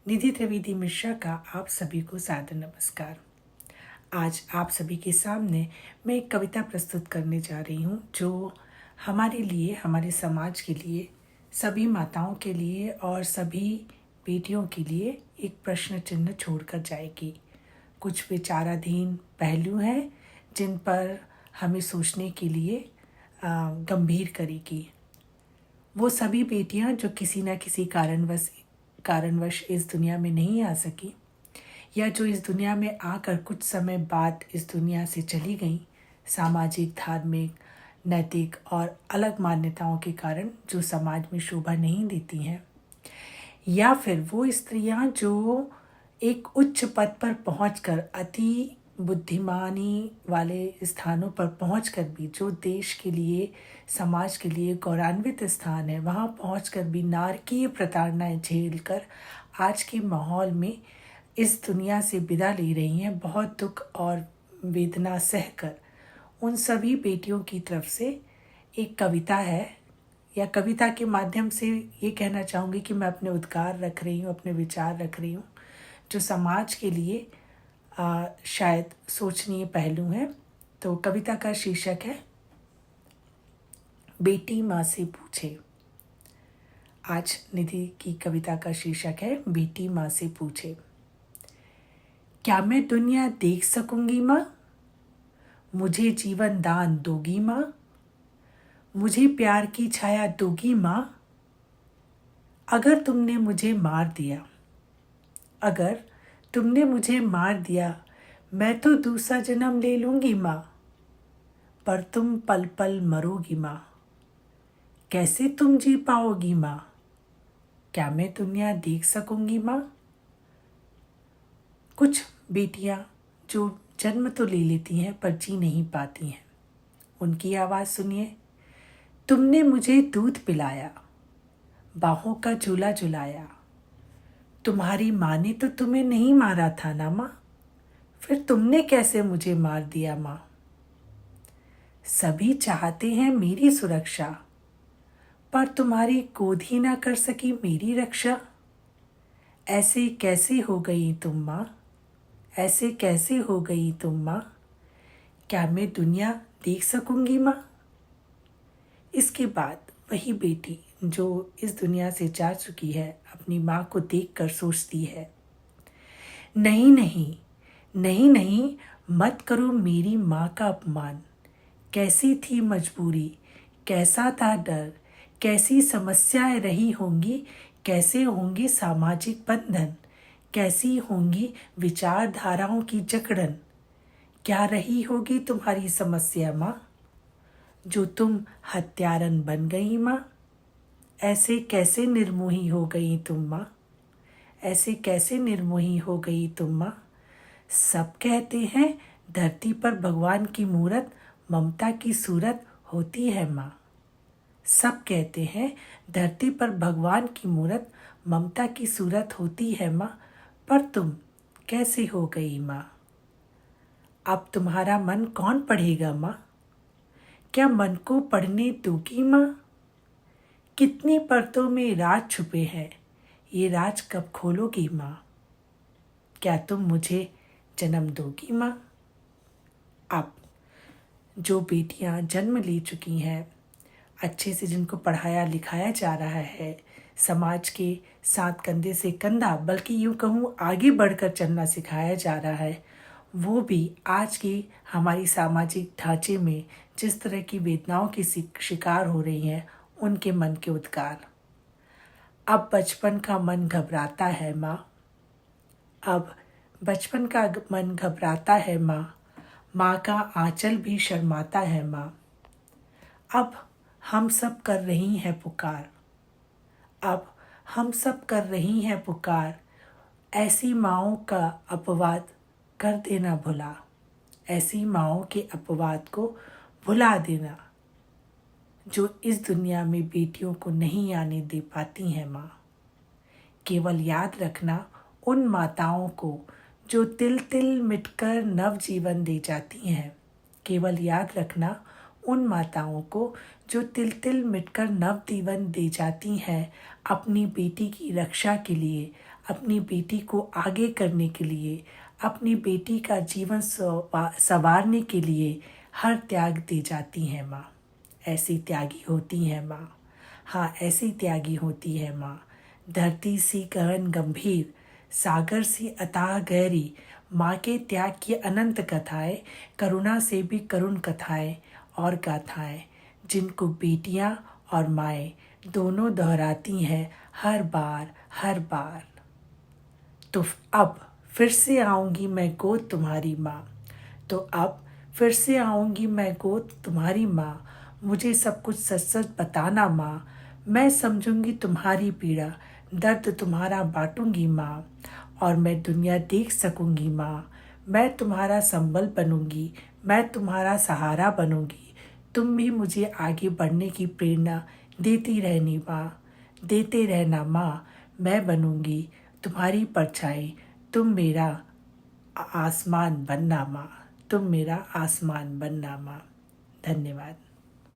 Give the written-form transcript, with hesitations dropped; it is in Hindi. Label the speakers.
Speaker 1: निधि त्रिवेदी मिश्रा का आप सभी को सादर नमस्कार। आज आप सभी के सामने मैं एक कविता प्रस्तुत करने जा रही हूँ जो हमारे लिए, हमारे समाज के लिए, सभी माताओं के लिए और सभी बेटियों के लिए एक प्रश्न चिन्ह छोड़कर जाएगी। कुछ विचाराधीन पहलू हैं जिन पर हमें सोचने के लिए गंभीर करेगी। वो सभी बेटियां जो किसी न किसी कारणवश इस दुनिया में नहीं आ सकी, या जो इस दुनिया में आकर कुछ समय बाद इस दुनिया से चली गईं, सामाजिक, धार्मिक, नैतिक और अलग मान्यताओं के कारण जो समाज में शोभा नहीं देती हैं, या फिर वो स्त्रियां जो एक उच्च पद पर पहुंचकर, अति बुद्धिमानी वाले स्थानों पर पहुंचकर भी, जो देश के लिए, समाज के लिए गौरवान्वित स्थान है, वहां पहुंचकर भी नारकीय प्रताड़नाएं झेलकर आज के माहौल में इस दुनिया से विदा ले रही हैं, बहुत दुख और वेदना सहकर। उन सभी बेटियों की तरफ से एक कविता है, या कविता के माध्यम से ये कहना चाहूँगी कि मैं अपने उद्गार रख रही हूँ, अपने विचार रख रही हूँ, जो समाज के लिए शायद सोचनीय पहलू है। तो कविता का शीर्षक है बेटी माँ से पूछे। आज निधि की कविता का शीर्षक है बेटी माँ से पूछे। क्या मैं दुनिया देख सकूंगी माँ? मुझे जीवन दान दोगी माँ? मुझे प्यार की छाया दोगी माँ? अगर तुमने मुझे मार दिया, अगर तुमने मुझे मार दिया, मैं तो दूसरा जन्म ले लूंगी माँ, पर तुम पल पल मरोगी माँ। कैसे तुम जी पाओगी माँ? क्या मैं दुनिया देख सकूंगी माँ? कुछ बेटियां जो जन्म तो ले लेती हैं पर जी नहीं पाती हैं, उनकी आवाज़ सुनिए। तुमने मुझे दूध पिलाया, बाहों का झूला झुलाया, तुम्हारी माँ ने तो तुम्हें नहीं मारा था ना माँ, फिर तुमने कैसे मुझे मार दिया माँ? सभी चाहते हैं मेरी सुरक्षा, पर तुम्हारी गोद ही ना कर सकी मेरी रक्षा। ऐसे कैसे हो गई तुम माँ? ऐसे कैसे हो गई तुम माँ? क्या मैं दुनिया देख सकूंगी माँ? इसके बाद वही बेटी जो इस दुनिया से जा चुकी है, अपनी माँ को देखकर सोचती है, नहीं नहीं, नहीं नहीं, मत करो मेरी माँ का अपमान। कैसी थी मजबूरी, कैसा था डर, कैसी समस्याएं रही होंगी, कैसे होंगे सामाजिक बंधन, कैसी होंगी विचारधाराओं की जकड़न। क्या रही होगी तुम्हारी समस्या माँ, जो तुम हत्यारन बन गई माँ? ऐसे कैसे निर्मोही हो गई तुम माँ? ऐसे कैसे निर्मोही हो गई तुम माँ? सब कहते हैं धरती पर भगवान की मूरत, ममता की सूरत होती है माँ। सब कहते हैं धरती पर भगवान की मूरत, ममता की सूरत होती है माँ, पर तुम कैसे हो गई माँ? अब तुम्हारा मन कौन पढ़ेगा माँ? क्या मन को पढ़ने दोगी माँ? कितनी परतों में राज छुपे हैं, ये राज कब खोलोगी माँ? क्या तुम मुझे जन्म दोगी माँ? अब जो बेटियां जन्म ले चुकी हैं, अच्छे से जिनको पढ़ाया लिखाया जा रहा है, समाज के साथ कंधे से कंधा, बल्कि यूँ कहूँ आगे बढ़कर चलना सिखाया जा रहा है, वो भी आज की हमारी सामाजिक ढांचे में जिस तरह की वेदनाओं की शिकार हो रही हैं, उनके मन के उद्गार। अब बचपन का मन घबराता है माँ, अब बचपन का मन घबराता है माँ, माँ का आंचल भी शर्माता है माँ। अब हम सब कर रही हैं पुकार, अब हम सब कर रही हैं पुकार, ऐसी माँओं का अपवाद कर देना भुला, ऐसी माँओं के अपवाद को भुला देना, जो इस दुनिया में बेटियों को नहीं आने दे पाती हैं माँ। केवल याद रखना उन माताओं को जो तिल तिल मिटकर नव जीवन दे जाती हैं। केवल याद रखना उन माताओं को जो तिल तिल मिटकर नव जीवन दे जाती हैं, अपनी बेटी की रक्षा के लिए, अपनी बेटी को आगे करने के लिए, अपनी बेटी का जीवन संवारने के लिए हर त्याग दे जाती हैं माँ। ऐसी त्यागी होती हैं माँ। हाँ, ऐसी त्यागी होती है माँ। धरती सी गहन गंभीर, सागर सी अथाह गहरी, माँ के त्याग की अनंत कथाएं, करुणा से भी करुण कथाएं और गाथाएं, जिनको बेटियां और माएँ दोनों दोहराती हैं हर बार हर बार। तो अब फिर से आऊँगी मैं गोद तुम्हारी माँ, तो अब फिर से आऊँगी मैं गोद तुम्हारी माँ। मुझे सब कुछ सच सच बताना माँ, मैं समझूंगी तुम्हारी पीड़ा, दर्द तुम्हारा बांटूंगी माँ, और मैं दुनिया देख सकूंगी माँ। मैं तुम्हारा संबल बनूंगी, मैं तुम्हारा सहारा बनूंगी। तुम भी मुझे आगे बढ़ने की प्रेरणा देती रहनी माँ, देते रहना माँ। मैं बनूंगी तुम्हारी परछाई, तुम मेरा आसमान बनना माँ, तुम मेरा आसमान बनना माँ। धन्यवाद।